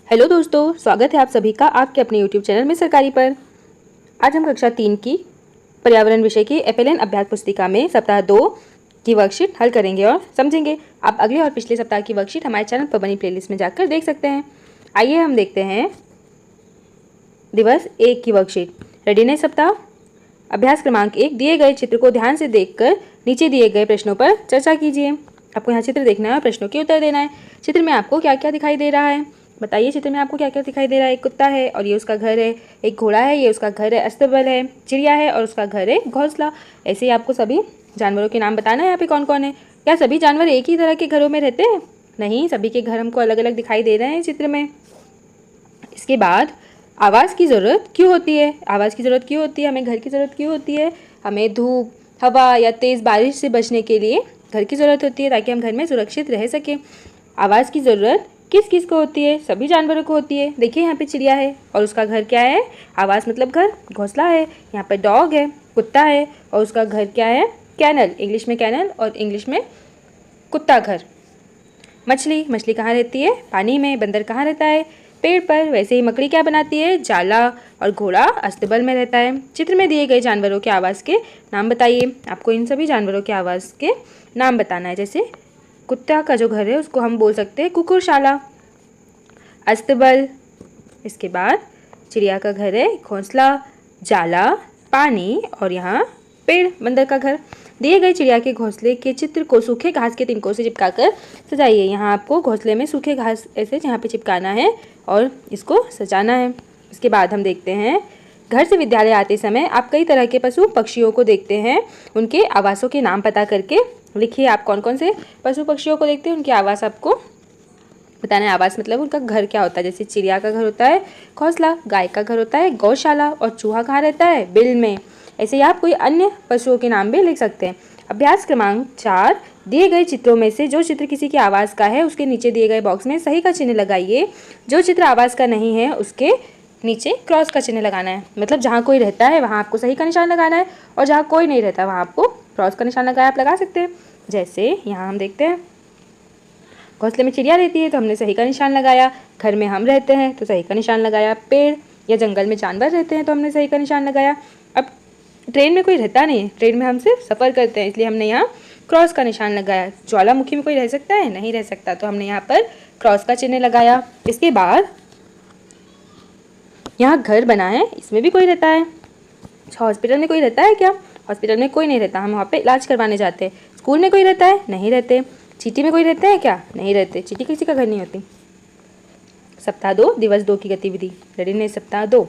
Hello दोस्तों, स्वागत है आप सभी का आपके अपने यूट्यूब चैनल में सरकारी पर। आज हम कक्षा 3 की पर्यावरण विषय की FLN अभ्यास पुस्तिका में सप्ताह 2 की वर्कशीट हल करेंगे और समझेंगे। आप अगले और पिछले सप्ताह की वर्कशीट हमारे चैनल पर बनी प्लेलिस्ट में जाकर देख सकते हैं। आइए हम देखते हैं दिवस 1 की वर्कशीट। रेडीनेस सप्ताह अभ्यास क्रमांक 1। दिए गए चित्र को ध्यान से देखकर नीचे दिए गए प्रश्नों पर चर्चा कीजिए। आपको यहाँ चित्र देखना है और प्रश्नों के उत्तर देना है। चित्र में आपको क्या क्या दिखाई दे रहा है, बताइए। चित्र में आपको क्या क्या दिखाई दे रहा है। एक कुत्ता है और ये उसका घर है, एक घोड़ा है, ये उसका घर है, अस्तबल है, चिड़िया है और उसका घर है घोंसला। ऐसे ही आपको सभी जानवरों के नाम बताना है। यहाँ पे कौन कौन है। क्या सभी जानवर एक ही तरह के घरों में रहते हैं? नहीं, सभी के घर हमको अलग अलग दिखाई दे रहे हैं चित्र में। इसके बाद आवाज़ की ज़रूरत क्यों होती है? आवाज़ की ज़रूरत क्यों होती है? हमें घर की ज़रूरत क्यों होती है? हमें धूप, हवा या तेज़ बारिश से बचने के लिए घर की ज़रूरत होती है, ताकि हम घर में सुरक्षित रह सकें। आवाज़ की ज़रूरत किस किस को होती है? सभी जानवरों को होती है। देखिए यहाँ पे चिड़िया है और उसका घर क्या है? आवाज़ मतलब घर, घोंसला है। यहाँ पर डॉग है, कुत्ता है और उसका घर क्या है? कैनल, इंग्लिश में कैनल और इंग्लिश में कुत्ता घर। मछली, मछली कहाँ रहती है? पानी में। बंदर कहाँ रहता है? पेड़ पर। वैसे ही मकड़ी क्या बनाती है? जाला। और घोड़ा अस्तबल में रहता है। चित्र में दिए गए जानवरों के आवाज़ के नाम बताइए। आपको इन सभी जानवरों के आवाज़ के नाम बताना है। जैसे कुत्ता का जो घर है उसको हम बोल सकते हैं कुकुरशाला, अस्तबल। इसके बाद चिड़िया का घर है घोंसला, जाला, पानी और यहाँ पेड़, बंदर का घर। दिए गए चिड़िया के घोंसले के चित्र को सूखे घास के तिनकों से चिपकाकर सजाइए। यहाँ आपको घोंसले में सूखे घास ऐसे यहाँ पे चिपकाना है और इसको सजाना है। इसके बाद हम देखते हैं, घर से विद्यालय आते समय आप कई तरह के पशु पक्षियों को देखते हैं। उनके आवासों के नाम पता करके लिखिए। आप कौन कौन से पशु पक्षियों को देखते हैं, उनके आवास आपको बताना है। आवास मतलब उनका घर क्या होता है। जैसे चिड़िया का घर होता है घोंसला, गाय का घर होता है गौशाला और चूहा कहाँ रहता है? बिल में। ऐसे ही आप कोई अन्य पशुओं के नाम भी लिख सकते हैं। अभ्यास क्रमांक 4। दिए गए चित्रों में से जो चित्र किसी की आवाज़ का है उसके नीचे दिए गए बॉक्स में सही का चिन्ह लगाइए। जो चित्र आवाज़ का नहीं है उसके नीचे क्रॉस का चिन्ह लगाना है। मतलब जहाँ कोई रहता है वहाँ आपको सही का निशान लगाना है और जहाँ कोई नहीं रहता वहाँ आपको क्रॉस का निशान लगाया आप लगा सकते हैं। जैसे यहाँ हम देखते हैं, घोंसले में चिड़िया रहती है तो हमने सही का निशान लगाया। घर में हम रहते हैं तो सही का निशान लगाया। पेड़ या जंगल में जानवर रहते हैं तो हमने सही का निशान लगाया। अब ट्रेन में कोई रहता नहीं है, ट्रेन में हम सिर्फ सफ़र करते हैं, इसलिए हमने यहाँ क्रॉस का निशान लगाया। ज्वालामुखी में कोई रह सकता है? नहीं रह सकता, तो हमने यहाँ पर क्रॉस का चिन्ह लगाया। इसके बाद यहाँ घर बना है, इसमें भी कोई रहता है। हॉस्पिटल में कोई रहता है क्या? हॉस्पिटल में कोई नहीं रहता, हम वहाँ पे इलाज करवाने जाते हैं। स्कूल में कोई रहता है? नहीं रहते। चींटी में कोई रहते हैं क्या? नहीं रहते, चींटी किसी का घर नहीं होती। सप्ताह 2 दिवस 2 की गतिविधि। रेडीनेस सप्ताह 2।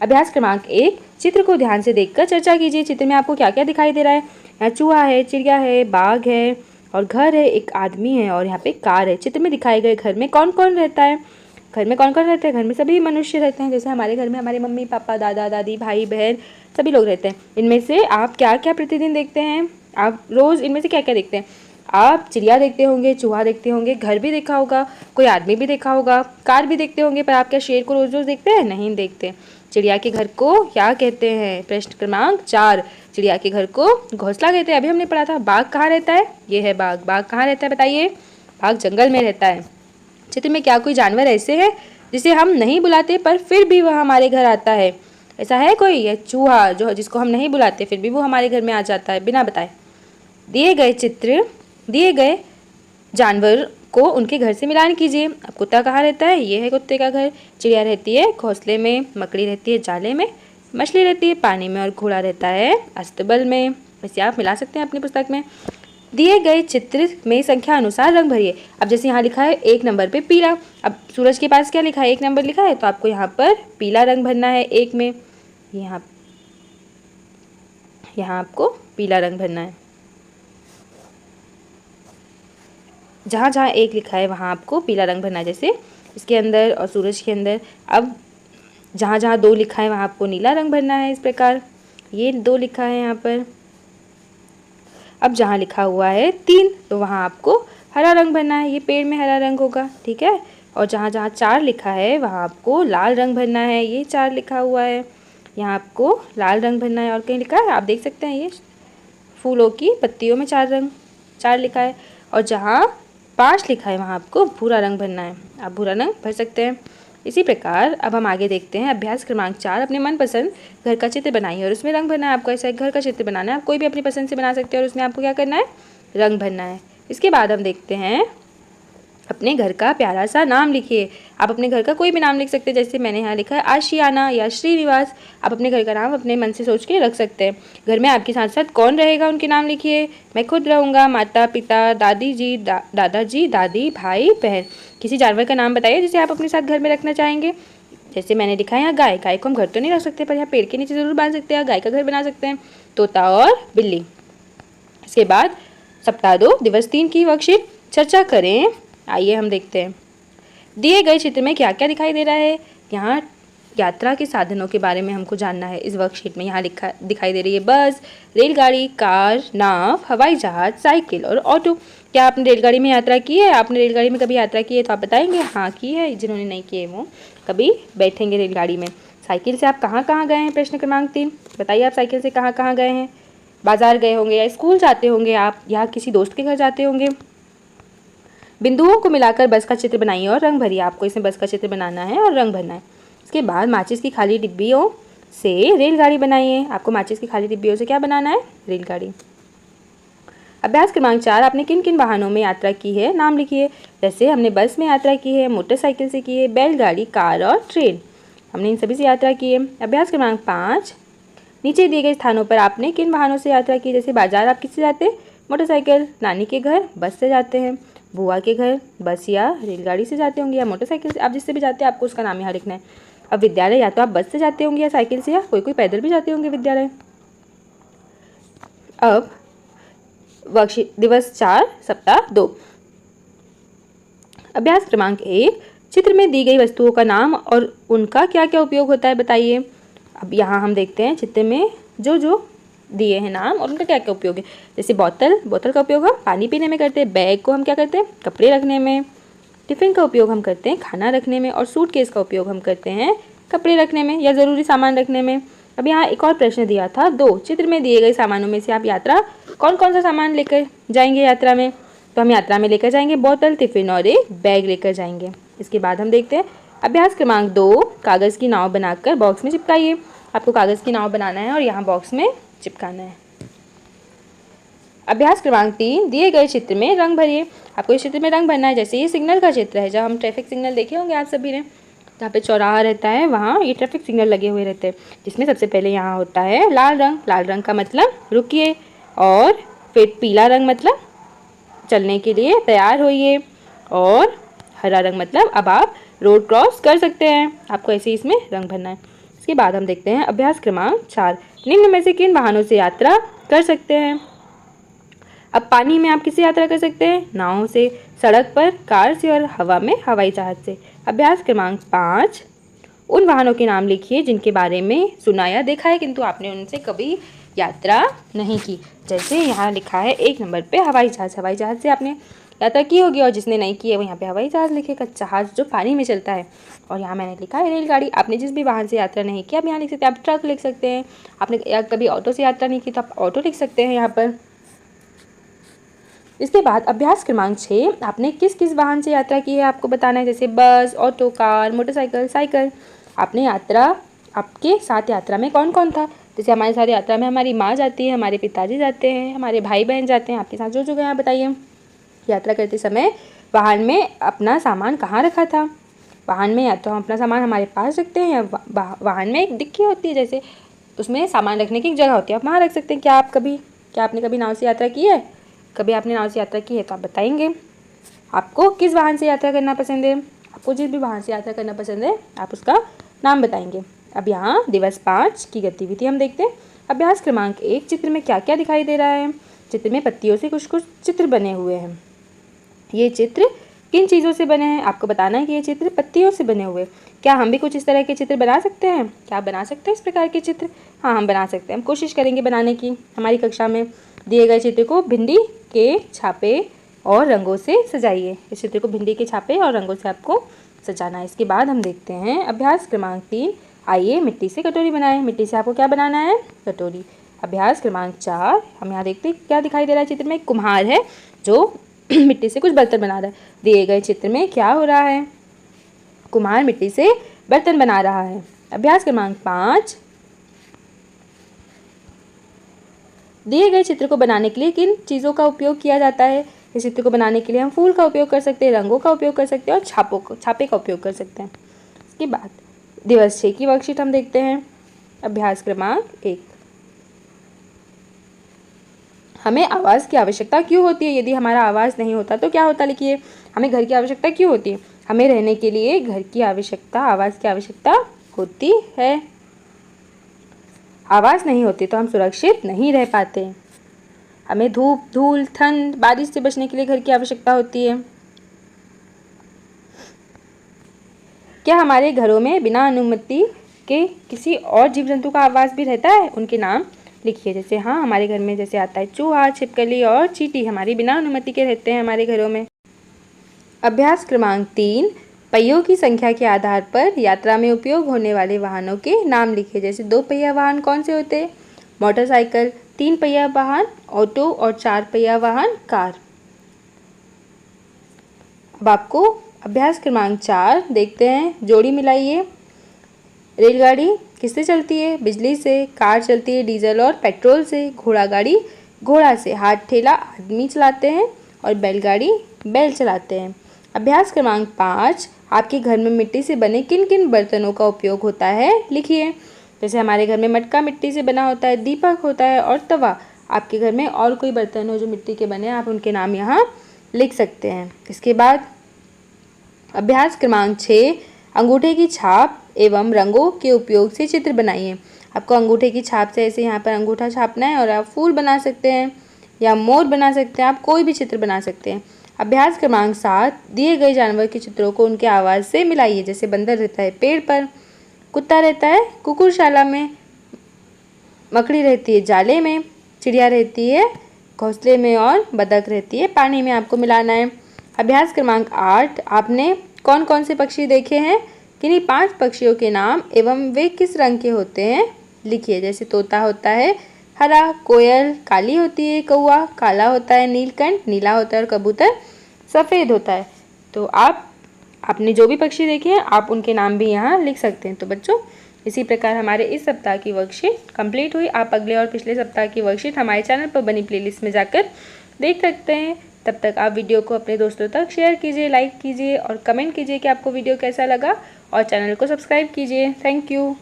अभ्यास क्रमांक 1। चित्र को ध्यान से देखकर चर्चा कीजिए। चित्र में आपको क्या क्या दिखाई दे रहा है? यहाँ चूहा है, चिड़िया है, बाघ है और घर है, एक आदमी है और यहाँ पे कार है। चित्र में दिखाए गए घर में कौन कौन रहता है? घर में कौन कौन रहते हैं? घर में सभी मनुष्य रहते हैं। जैसे हमारे घर में हमारे मम्मी पापा, दादा दादी, भाई बहन सभी लोग रहते हैं। इनमें से आप क्या क्या प्रतिदिन देखते हैं? आप रोज़ इनमें से क्या क्या देखते हैं? आप चिड़िया देखते होंगे, चूहा देखते होंगे, घर भी देखा होगा, कोई आदमी भी देखा होगा, कार भी देखते होंगे। पर आप क्या शेर को रोज़ रोज़ देखते हैं? नहीं देखते। चिड़िया के घर को क्या कहते हैं? प्रश्न क्रमांक 4। चिड़िया के घर को घोंसला कहते हैं। अभी हमने पढ़ा था। बाघ कहाँ रहता है? ये है बाघ। बाघ कहाँ रहता है बताइए? बाघ जंगल में रहता है। चित्र में क्या कोई जानवर ऐसे है जिसे हम नहीं बुलाते पर फिर भी वह हमारे घर आता है? ऐसा है कोई? यह चूहा जो जिसको हम नहीं बुलाते फिर भी वो हमारे घर में आ जाता है बिना बताए। दिए गए चित्र, दिए गए जानवर को उनके घर से मिलान कीजिए। अब कुत्ता कहाँ रहता है? ये है कुत्ते का घर। चिड़िया रहती है घोंसले में, मकड़ी रहती है जाले में, मछली रहती है पानी में और घोड़ा रहता है अस्तबल में। वैसे आप मिला सकते हैं अपनी पुस्तक में। दिए गए चित्र में संख्या अनुसार रंग भरिए। अब जैसे यहाँ लिखा है 1 नंबर पे पीला। अब सूरज के पास क्या लिखा है? 1 नंबर लिखा है, तो आपको यहाँ पर पीला रंग भरना है 1 में। यहाँ आपको पीला रंग भरना है। जहाँ जहाँ 1 लिखा है वहाँ आपको पीला रंग भरना है। जैसे इसके अंदर और सूरज के अंदर। अब जहाँ जहाँ 2 लिखा है वहाँ आपको नीला रंग भरना है। इस प्रकार ये 2 लिखा है यहाँ पर। अब जहाँ लिखा हुआ है 3 तो वहाँ आपको हरा रंग भरना है। ये पेड़ में हरा रंग होगा, ठीक है। और जहाँ जहाँ 4 लिखा है वहाँ आपको लाल रंग भरना है। ये 4 लिखा हुआ है, यहाँ आपको लाल रंग भरना है। और कहीं लिखा है आप देख सकते हैं, ये फूलों की पत्तियों में 4 लिखा है। और जहाँ 5 लिखा है वहाँ आपको भूरा रंग भरना है। आप भूरा रंग भर सकते हैं। इसी प्रकार अब हम आगे देखते हैं अभ्यास क्रमांक 4। अपने मनपसंद घर का चित्र बनाइए और उसमें रंग भरना है। आपको ऐसा एक घर का चित्र बनाना है, आप कोई भी अपनी पसंद से बना सकते हैं और उसमें आपको क्या करना है, रंग भरना है। इसके बाद हम देखते हैं अपने घर का प्यारा सा नाम लिखिए। आप अपने घर का कोई भी नाम लिख सकते हैं, जैसे मैंने यहाँ लिखा है आशियाना या श्रीनिवास। आप अपने घर का नाम अपने मन से सोच के रख सकते हैं। घर में आपके साथ साथ कौन रहेगा उनके नाम लिखिए। मैं खुद रहूँगा, माता पिता, दादी जी, दादाजी, दादी, भाई, बहन। किसी जानवर का नाम बताइए जिसे आप अपने साथ घर में रखना चाहेंगे। जैसे मैंने लिखा है यहाँ गाय। गाय को हम घर तो नहीं रख सकते, पर यहाँ पेड़ के नीचे ज़रूर बांध सकते हैं, गाय का घर बना सकते हैं। तोता और बिल्ली। इसके बाद सप्ताह 2 दिवस 3 की वर्कशीट चर्चा करें। आइए हम देखते हैं दिए गए चित्र में क्या क्या दिखाई दे रहा है। यहाँ यात्रा के साधनों के बारे में हमको जानना है। इस वर्कशीट में यहाँ लिखा दिखाई दे रही है बस, रेलगाड़ी, कार, नाव, हवाई जहाज, साइकिल और ऑटो। क्या आपने रेलगाड़ी में यात्रा की है? आपने रेलगाड़ी में कभी यात्रा की है तो आप बताएंगे हाँ की है। जिन्होंने नहीं की है वो कभी बैठेंगे रेलगाड़ी में। साइकिल से आप कहाँ कहाँ गए हैं? प्रश्न क्रमांक 3 बताइए, आप साइकिल से कहाँ कहाँ गए हैं? बाजार गए होंगे या स्कूल जाते होंगे, आप या किसी दोस्त के घर जाते होंगे। बिंदुओं को मिलाकर बस का चित्र बनाइए और रंग भरिए। आपको इसमें बस का चित्र बनाना है और रंग भरना है। इसके बाद माचिस की खाली डिब्बियों से रेलगाड़ी बनाइए। आपको माचिस की खाली डिब्बियों से क्या बनाना है? रेलगाड़ी। अभ्यास क्रमांक 4। आपने किन किन वाहनों में यात्रा की है, नाम लिखिए। जैसे हमने बस में यात्रा की है, मोटरसाइकिल से की है, बैलगाड़ी, कार और ट्रेन। हमने इन सभी से यात्रा की है। अभ्यास क्रमांक 5। नीचे दिए गए स्थानों पर आपने किन वाहनों से यात्रा की। जैसे बाजार आप किससे जाते हैं? मोटरसाइकिल। नानी के घर बस से जाते हैं। बुआ के घर बस या रेलगाड़ी से जाते होंगे या मोटरसाइकिल से। आप जिससे भी जाते हैं आपको उसका नाम यहाँ लिखना है। अब विद्यालय या तो आप बस से जाते होंगे या साइकिल से, या कोई पैदल भी जाते होंगे विद्यालय। अब वर्कशीट दिवस 4 सप्ताह 2। अभ्यास क्रमांक 1। चित्र में दी गई वस्तुओं का नाम और उनका क्या क्या उपयोग होता है बताइए। अब यहाँ हम देखते हैं चित्र में जो जो दिए हैं नाम और उनका क्या क्या उपयोग है। जैसे बोतल का उपयोग हम पानी पीने में करते हैं। बैग को हम क्या करते हैं? कपड़े रखने में। टिफ़िन का उपयोग हम करते हैं खाना रखने में। और सूटकेस का उपयोग हम करते हैं कपड़े रखने में या ज़रूरी सामान रखने में। अब यहाँ एक और प्रश्न दिया था 2। चित्र में दिए गए सामानों में से आप यात्रा कौन कौन सा सामान लेकर जाएंगे यात्रा में। तो हम यात्रा में लेकर जाएंगे बोतल, टिफ़िन और एक बैग लेकर जाएंगे। इसके बाद हम देखते हैं अभ्यास क्रमांक 2। कागज़ की नाव बनाकर बॉक्स में चिपकाइए। आपको कागज़ की नाव बनाना है और यहाँ बॉक्स में चिपकाना है। अभ्यास क्रमांक 3। दिए गए चित्र में रंग भरिए। आपको इस चित्र में रंग भरना है। जैसे ये सिग्नल का चित्र है, जब हम ट्रैफिक सिग्नल देखे होंगे आप सभी ने, जहाँ पे चौराहा रहता है वहाँ ये ट्रैफिक सिग्नल लगे हुए रहते हैं, जिसमें सबसे पहले यहाँ होता है लाल रंग। लाल रंग का मतलब रुकिए, और फिर पीला रंग मतलब चलने के लिए तैयार होइए, और हरा रंग मतलब अब आप रोड क्रॉस कर सकते हैं। आपको ऐसे ही इसमें रंग भरना है। इसके बाद हम देखते हैं अभ्यास क्रमांक 4। निम्न में से किन वाहनों से यात्रा कर सकते हैं। अब पानी में आप किससे यात्रा कर सकते हैं? नाव से, सड़क पर कार से और हवा में हवाई जहाज से। अभ्यास क्रमांक 5। उन वाहनों के नाम लिखिए जिनके बारे में सुना या देखा है किंतु आपने उनसे कभी यात्रा नहीं की। जैसे यहाँ लिखा है 1 नंबर पे हवाई जहाज। हवाई जहाज से आपने यात्रा की होगी, और जिसने नहीं की है वो यहाँ पे हवाई जहाज लिखेगा, जहाज जो पानी में चलता है। और यहाँ मैंने लिखा है रेलगाड़ी। आपने जिस भी वाहन से यात्रा नहीं की आप यहाँ लिख सकते हैं। आप ट्रक लिख सकते हैं। आपने कभी ऑटो से यात्रा नहीं की तो आप ऑटो लिख सकते हैं यहाँ पर। इसके बाद अभ्यास क्रमांक 6। आपने किस किस वाहन से यात्रा की है आपको बताना है। जैसे बस, ऑटो, कार, मोटरसाइकिल, साइकिल। आपने आपके साथ यात्रा में कौन कौन था। जैसे हमारे साथ यात्रा में हमारी माँ जाती है, हमारे पिताजी जाते हैं, हमारे भाई बहन जाते हैं। आपके साथ जो जो गए आप बताइए। यात्रा करते समय वाहन में अपना सामान कहाँ रखा था। वाहन में या तो हम अपना सामान हमारे पास रखते हैं, या वाहन में एक डिक्की होती है, जैसे उसमें सामान रखने की एक जगह होती है, आप वहाँ रख सकते हैं। क्या आपने कभी नाव से यात्रा की है? कभी आपने नाव से यात्रा की है तो आप बताएंगे। आपको किस वाहन से यात्रा करना पसंद है? आपको जिस भी वाहन से यात्रा करना पसंद है आप उसका नाम बताएंगे। अब यहाँ दिवस 5 की गतिविधि हम देखते हैं। अभ्यास क्रमांक 1। चित्र में क्या क्या दिखाई दे रहा है। चित्र में पत्तियों से कुछ कुछ चित्र बने हुए हैं। ये चित्र किन चीज़ों से बने हैं आपको बताना है कि ये चित्र पत्तियों से बने हुए। क्या हम भी कुछ इस तरह के चित्र बना सकते हैं? क्या आप बना सकते हैं इस प्रकार के चित्र? हाँ, हम बना सकते हैं। हम कोशिश करेंगे बनाने की। हमारी कक्षा में दिए गए चित्र को भिंडी के छापे और रंगों से सजाइए। इस चित्र को भिंडी के छापे और रंगों से आपको सजाना है। इसके बाद हम देखते हैं अभ्यास क्रमांक 3। आइए मिट्टी से कटोरी बनाएं। मिट्टी से आपको क्या बनाना है? कटोरी। अभ्यास क्रमांक 4। हम यहाँ देखते हैं क्या दिखाई दे रहा है। चित्र में एक कुम्हार है जो मिट्टी से कुछ बर्तन बना रहा है। दिए गए चित्र में क्या हो रहा है? कुम्हार मिट्टी से बर्तन बना रहा है। अभ्यास क्रमांक 5, दिए गए चित्र को बनाने के लिए किन चीज़ों का उपयोग किया जाता है। इस चित्र को बनाने के लिए हम फूल का उपयोग कर सकते हैं, रंगों का उपयोग कर सकते हैं और छापे का उपयोग कर सकते हैं। इसके बाद दिवस 6 की वर्कशीट हम देखते हैं। अभ्यास क्रमांक 1, हमें आवाज़ की आवश्यकता क्यों होती है। यदि हमारा आवाज़ नहीं होता तो क्या होता, लिखिए। हमें घर की आवश्यकता क्यों होती है। हमें रहने के लिए घर की आवश्यकता, आवाज़ की आवश्यकता होती है। आवाज़ नहीं होती तो हम सुरक्षित नहीं रह पाते। हमें धूप, धूल, ठंड, बारिश से बचने के लिए घर की आवश्यकता होती है। क्या हमारे घरों में बिना अनुमति के किसी और जीव जंतु का आवास भी रहता है। उनके नाम लिखिए। जैसे हाँ, हमारे घर में जैसे आता है चूहा, छिपकली और चींटी, हमारी बिना अनुमति के रहते हैं हमारे घरों में। अभ्यास क्रमांक 3, पहियों की संख्या के आधार पर यात्रा में उपयोग होने वाले वाहनों के नाम लिखिए। जैसे 2 पहिया वाहन कौन से होते हैं, मोटरसाइकिल, 3 पहिया वाहन ऑटो और 4 पहिया वाहन कार। अब आपको अभ्यास क्रमांक 4 देखते हैं, जोड़ी मिलाइए। रेलगाड़ी किससे चलती है, बिजली से। कार चलती है डीजल और पेट्रोल से। घोड़ा गाड़ी घोड़ा से। हाथ ठेला आदमी चलाते हैं और बैलगाड़ी बैल चलाते हैं। अभ्यास क्रमांक 5, आपके घर में मिट्टी से बने किन किन बर्तनों का उपयोग होता है, लिखिए। जैसे हमारे घर में मटका मिट्टी से बना होता है, दीपक होता है और तवा। आपके घर में और कोई बर्तन हो जो मिट्टी के बने, आप उनके नाम यहाँ लिख सकते हैं। इसके बाद अभ्यास क्रमांक 6, अंगूठे की छाप एवं रंगों के उपयोग से चित्र बनाइए। आपको अंगूठे की छाप से ऐसे यहाँ पर अंगूठा छापना है और आप फूल बना सकते हैं या मोर बना सकते हैं, आप कोई भी चित्र बना सकते हैं। अभ्यास क्रमांक 7, दिए गए जानवर के चित्रों को उनके आवाज़ से मिलाइए। जैसे बंदर रहता है पेड़ पर, कुत्ता रहता है कुकुरशाला में, मकड़ी रहती है जाले में, चिड़िया रहती है घोंसले में और बतख रहती है पानी में। आपको मिलाना है। अभ्यास क्रमांक 8, आपने कौन कौन से पक्षी देखे हैं, किन्हीं 5 पक्षियों के नाम एवं वे किस रंग के होते हैं, लिखिए। जैसे तोता होता है हरा, कोयल काली होती है, कौवा काला होता है, नीलकंठ नीला होता है और कबूतर सफ़ेद होता है। तो आपने जो भी पक्षी देखे हैं आप उनके नाम भी यहाँ लिख सकते हैं। तो बच्चों, इसी प्रकार हमारे इस सप्ताह की वर्कशीट कंप्लीट हुई। आप अगले और पिछले सप्ताह की वर्कशीट हमारे चैनल पर बनी प्लेलिस्ट में जाकर देख सकते हैं। तब तक आप वीडियो को अपने दोस्तों तक शेयर कीजिए, लाइक कीजिए और कमेंट कीजिए कि आपको वीडियो कैसा लगा और चैनल को सब्सक्राइब कीजिए। Thank you.